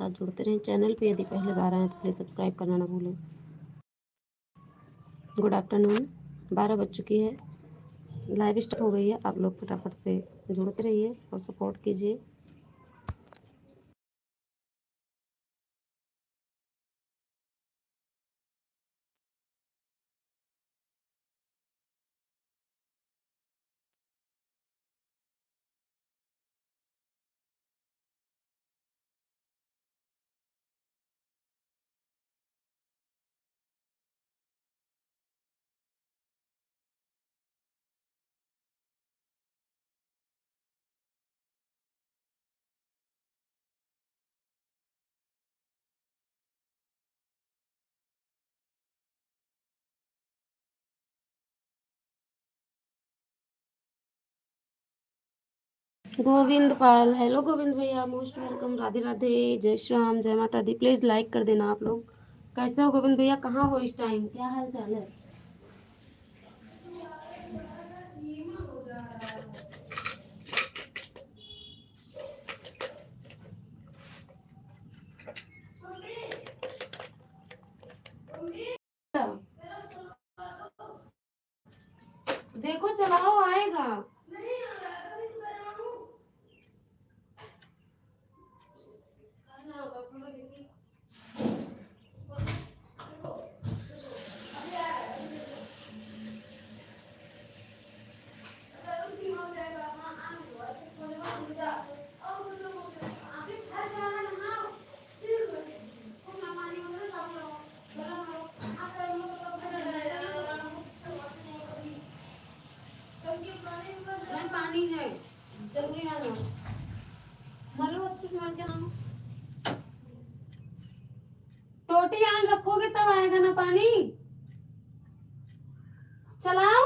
साथ जुड़ते रहें। चैनल पे यदि पहली बार आए तो प्लीज़ सब्सक्राइब करना ना भूलें। गुड आफ्टरनून, 12 बज चुकी है, लाइव स्टार्ट हो गई है। आप लोग फटाफट से जुड़ते रहिए और सपोर्ट कीजिए। गोविंद पाल, हेलो गोविंद भैया, मोस्ट वेलकम। राधे राधे, जय श्री राम, जय माता दी। प्लीज़ लाइक कर देना आप लोग। कैसे हो गोविंद भैया, कहाँ हो इस टाइम, क्या हाल चाल है? देखो चलाओ, आएगा। नहीं, पानी है, जरूरी है ना, मलो अच्छे से मत जाना। टोटी आन रखोगे तब आएगा ना पानी। चलाओ।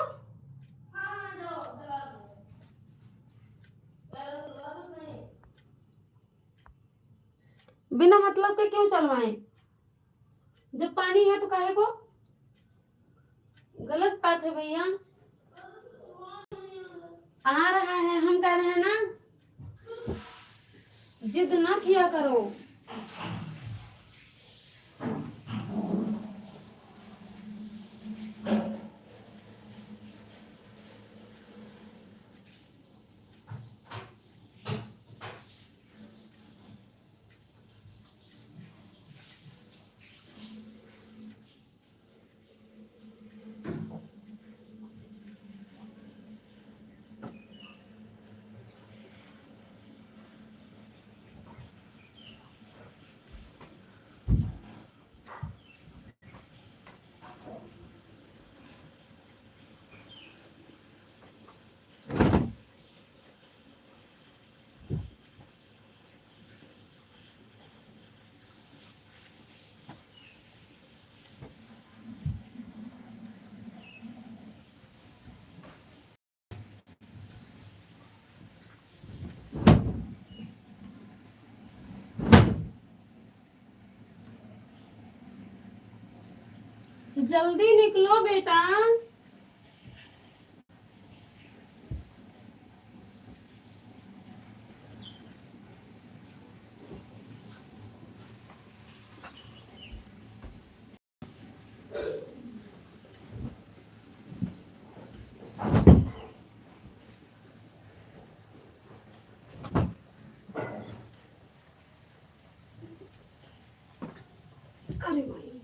बिना मतलब के क्यों चलवाएं? जब पानी है तो काहे को? गलत बात है भैया। आ रहा है, हम कह रहे हैं ना, जिद ना किया करो। जल्दी निकलो बेटा। अरे भाई,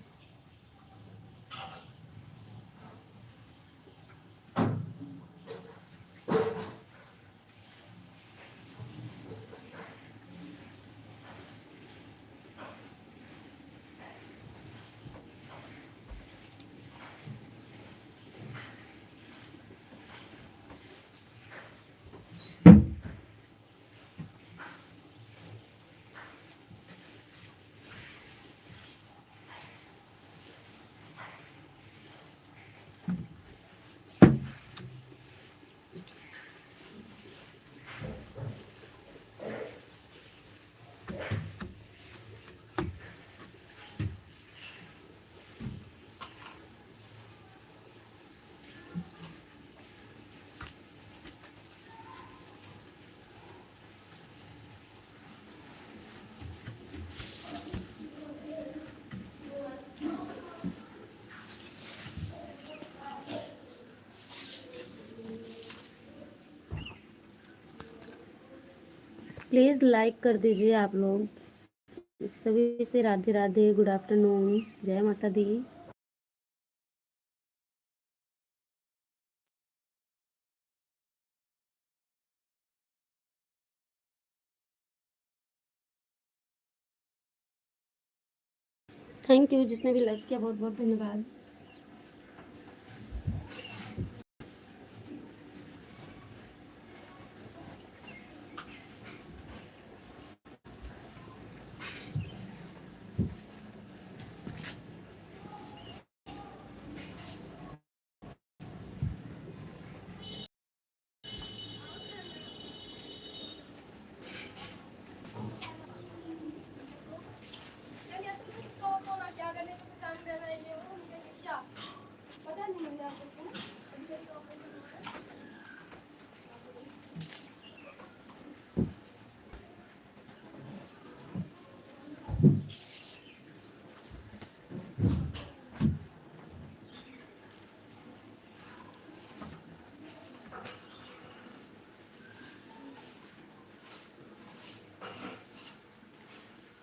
प्लीज़ लाइक कर दीजिए आप लोग। सभी से राधे राधे, गुड आफ्टरनून, जय माता दी। थैंक यू, जिसने भी लाइक किया बहुत बहुत धन्यवाद।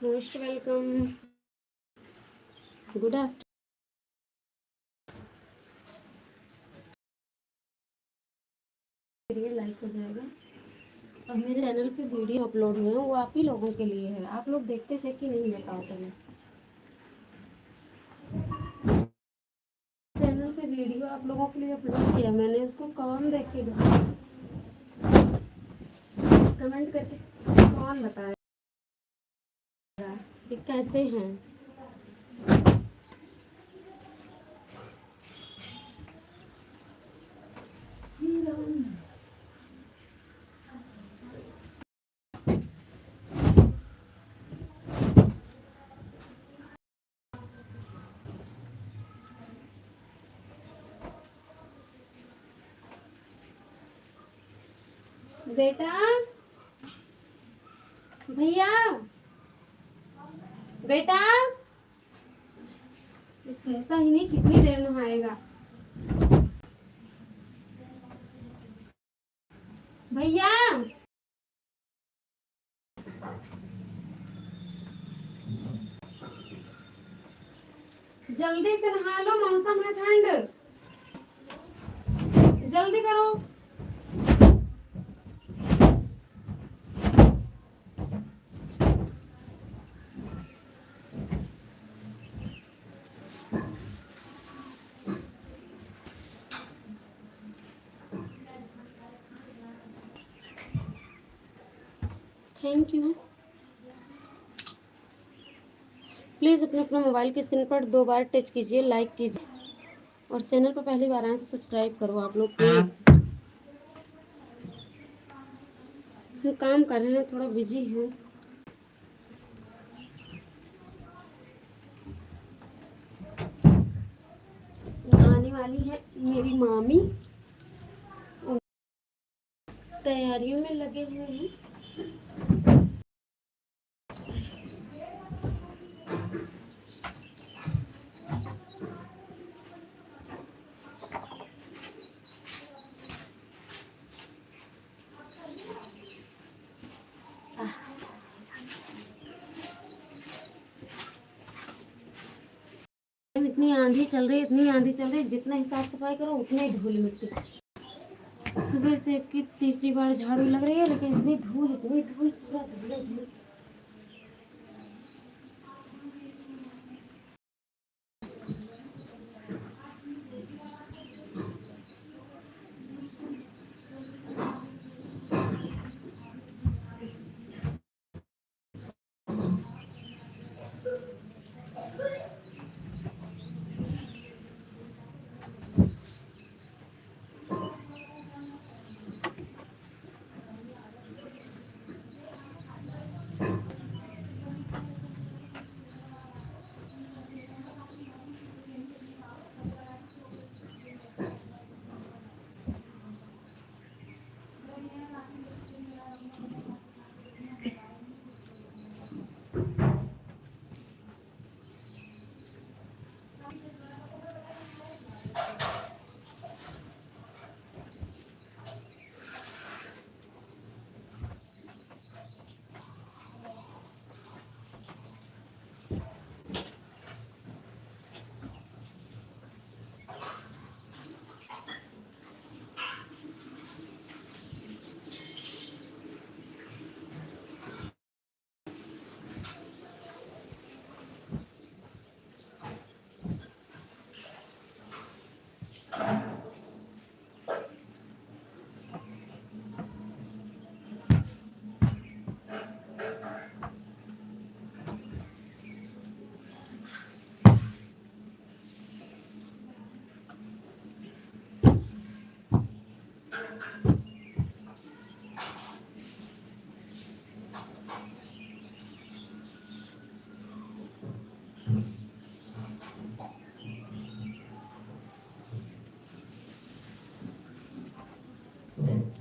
Most welcome, good afternoon. Like हो जाएगा। और मेरे चैनल पे वीडियो अपलोड हुए हैं, वो आप ही लोगों के लिए है। आप लोग देखते थे कि नहीं बताओ पहले। चैनल पे वीडियो आप लोगों के लिए अपलोड किया मैंने, उसको कौन देख के कमेंट करके कौन बताएगा कि कैसे हैं। बेटा, भैया, बेटा, सुनता ही नहीं, कितनी देर नहाएगा। भैया, जल्दी से नहा लो, मौसम है ठंड, जल्दी करो। Thank you. प्लीज़ अपने अपने मोबाइल की स्क्रीन पर 2 बार टच कीजिए, लाइक कीजिए, और चैनल पर पहली बार आए तो सब्सक्राइब करो आप लोग प्लीज़। हम काम कर रहे हैं, थोड़ा बिजी हैं। आने वाली है मेरी मामी, तैयारियों में लगे हुए हैं। इतनी आंधी चल रही है, इतनी आंधी चल रही है, जितना ही साफ सफाई करो उतनी ही धूल मिट्टी। सुबह से की तीसरी बार झाड़ू लग रही है, लेकिन इतनी धूल, इतनी धूल, पूरा धूल धूल।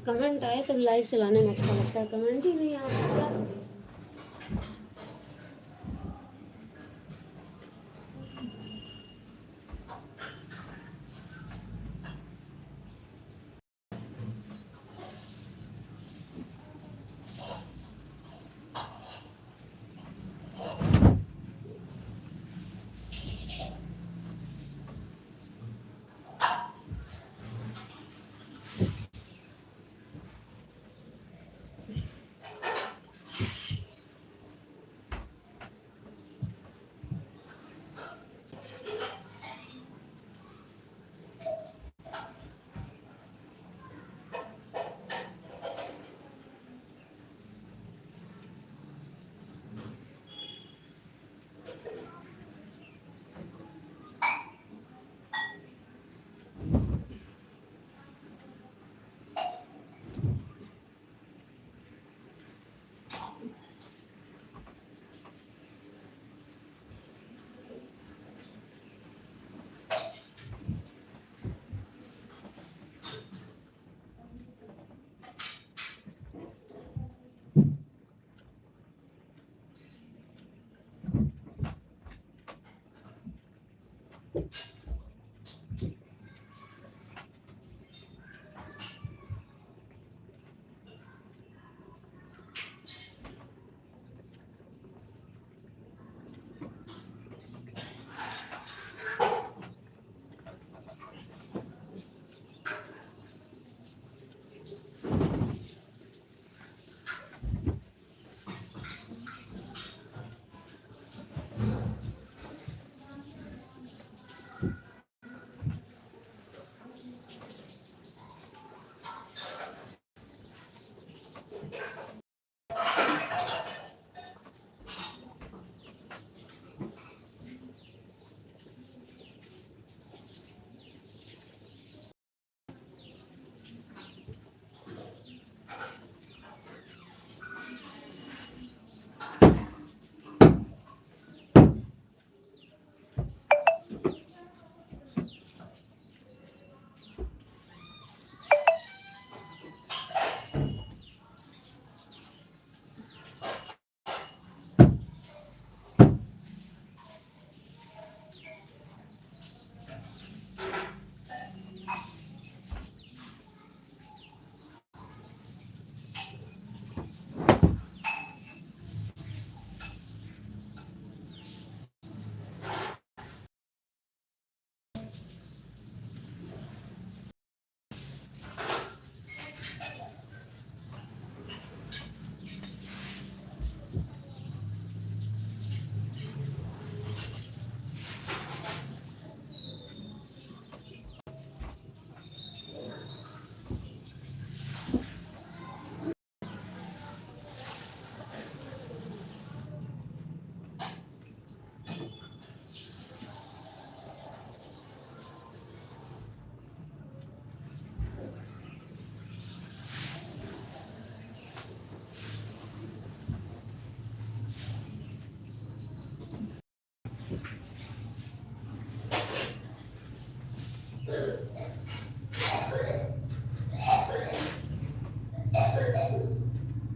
कमेंट आए तो लाइव चलाने में अच्छा लगता है, कमेंट ही नहीं आता क्या।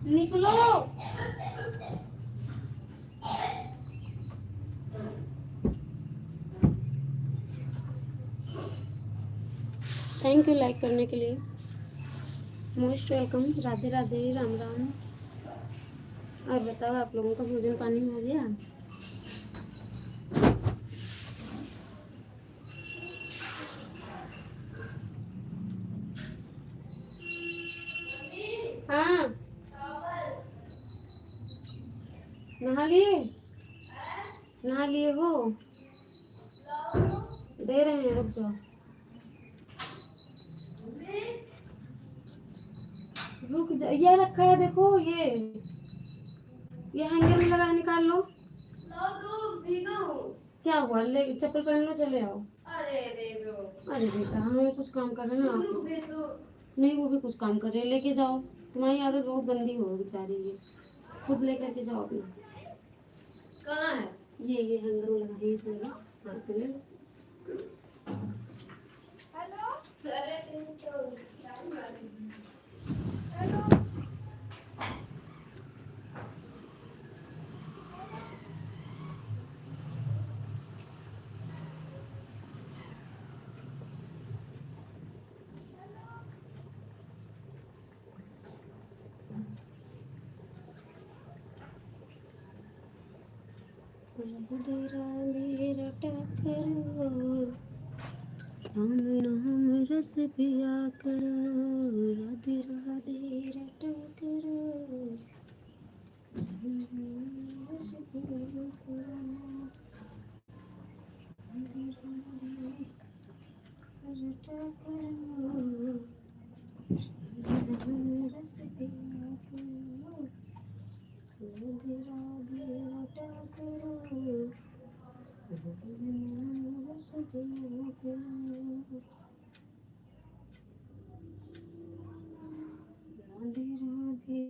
निकलो। थैंक यू लाइक करने के लिए, मोस्ट वेलकम। राधे राधे, राम राम। और बताओ आप लोगों का भोजन पानी हो गया? हाँ नहा लिए, नहा लिए हो, दे रहे हैं, रुक जाओ, रुक जा, ये रखा है देखो, ये हैंगर में लगा है, निकाल लो। तो भीगा हूँ। क्या हुआ, ले चप्पल पहन लो, चले आओ। अरे दे दो। अरे बेटा हमें कुछ काम कर रहे हैं आप, नहीं वो भी कुछ काम कर रहे हैं, लेके जाओ, तुम्हारी आदत बहुत गंदी हो बेचारी, ये खुद लेकर के जाओ अपना। कहाँ है ये हैंगर में लगा है, इसमें लगा, हाँ इसमें ले लो। हेलो, अरे हेलो, राधे राधे रटा करो, राम नाम रस पिया करो, राधे राधे रटा करो, राम नाम रस पिया करो, राधे राधे रटा करो, राम नाम रस पिया करो, राधे राधे रटा करो, राम नाम रस पिया करो, राधे राधे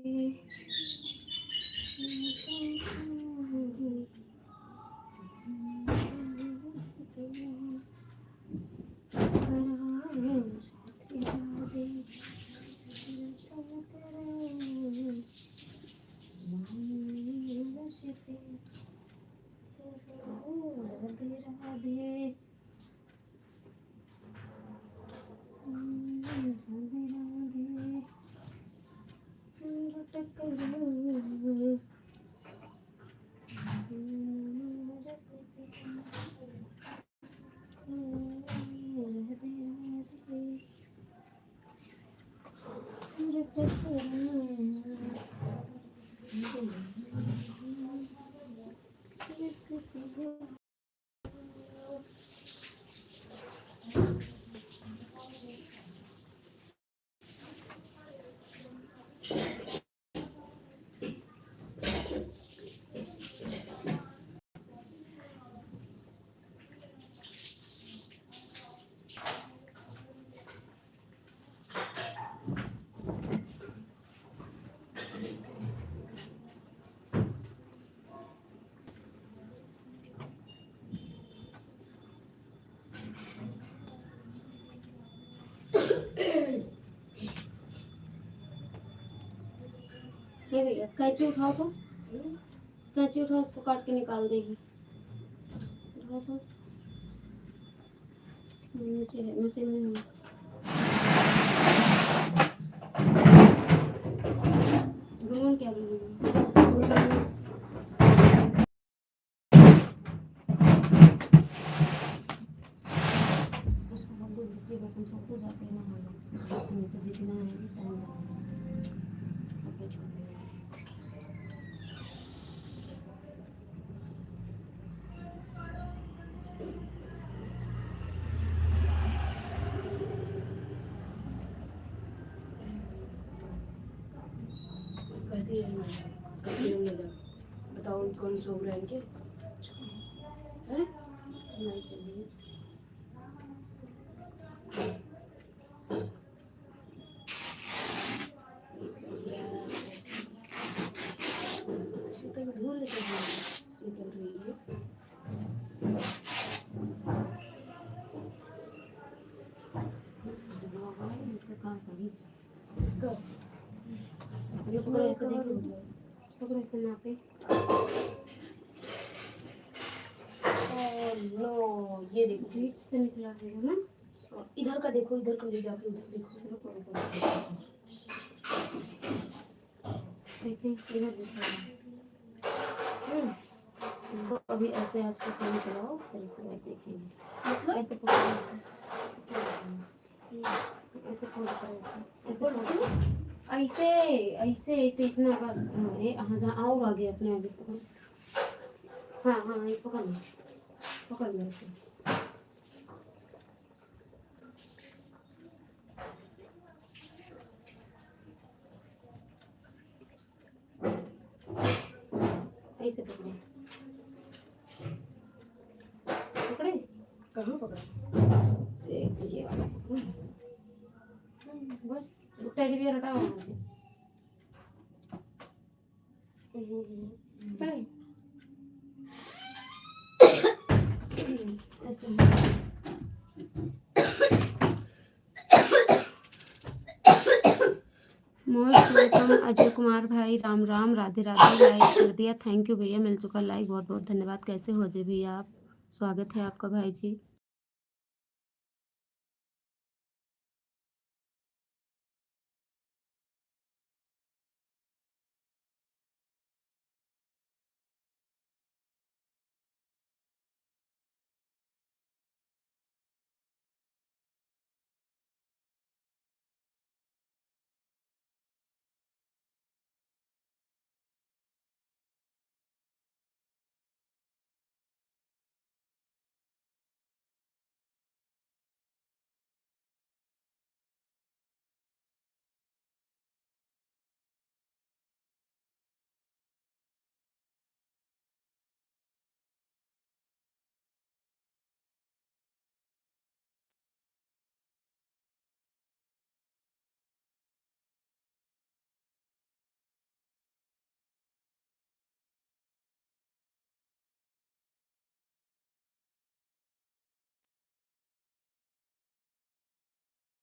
ये भैया कैंची उठाओ, तो कैंची उठाओ, इसको काट के निकाल देगी, उठाओ तो, नीचे है, मशीन में है, घूम क्या घूम, बर्तन सबको जाते हैं नहाना, तो दिखना है टाइम कहती है बताओ कौन सा ब्रांड के हैं, नहीं चाहिए, धूल निकल रही है, इसका ये पकड़ो, ऐसे देखो, पकड़ो ऐसे नापे, नो ये देखो बीच से निकला है ना, इधर का देखो, इधर को ले जाके उधर देखो, देखिए इधर देखो, इसको अभी ऐसे आज को काम चलाओ, फिर इसको बाद देखेंगे, मतलब ऐसे पकड़ो, ऐसे खोल कर ऐसे ऐसे ऐसे ऐसे इतना बस। हाँ ये हाँ हाँ आओ आगे अपने आगे इसको पकड़। हाँ हाँ इसको पकड़ लो, पकड़ लो इसे। ऐसे पकड़ो, पकड़े कहाँ पकड़ा एक ये वाला पकड़ो। बस टेडी बियर हटाओ वहाँ से। पकड़े ऐसे। मोस्ट वेलकम अजय कुमार भाई, राम राम, राधे राधे। लाइक कर दिया, थैंक यू भैया, मिल चुका लाइक, बहुत बहुत धन्यवाद। कैसे हो अजय भैया आप? स्वागत है आपका भाई जी।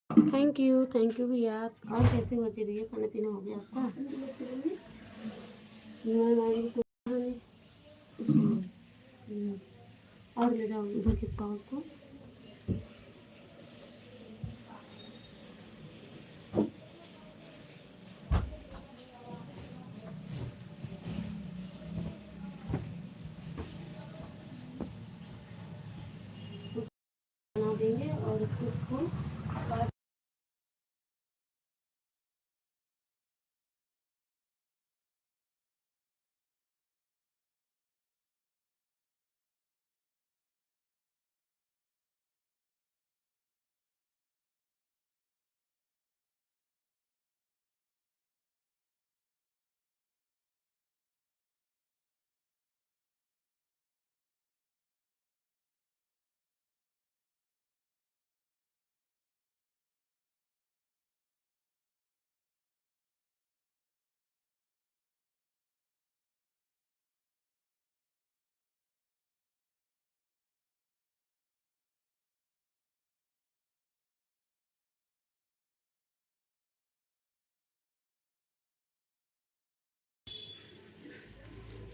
थैंक यू भैया। और कैसे हो अजय भैया, खाना पीना हो गया आपका? और ले जाओ उधर किसका उसको। बना देंगे और कुछ को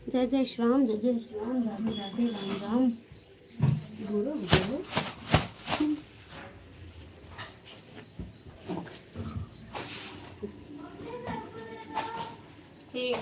जय जय जय श्री राम, राधे राधे, राम राम। बोलो बोलो। ठीक।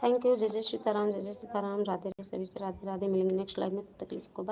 Thank you. जय जय सीताराम, जय जय सीताराम। राधे राधे, सभी से राधे राधे। मिलेंगे नेक्स्ट लाइव में, तब तक के लिए सबको bye।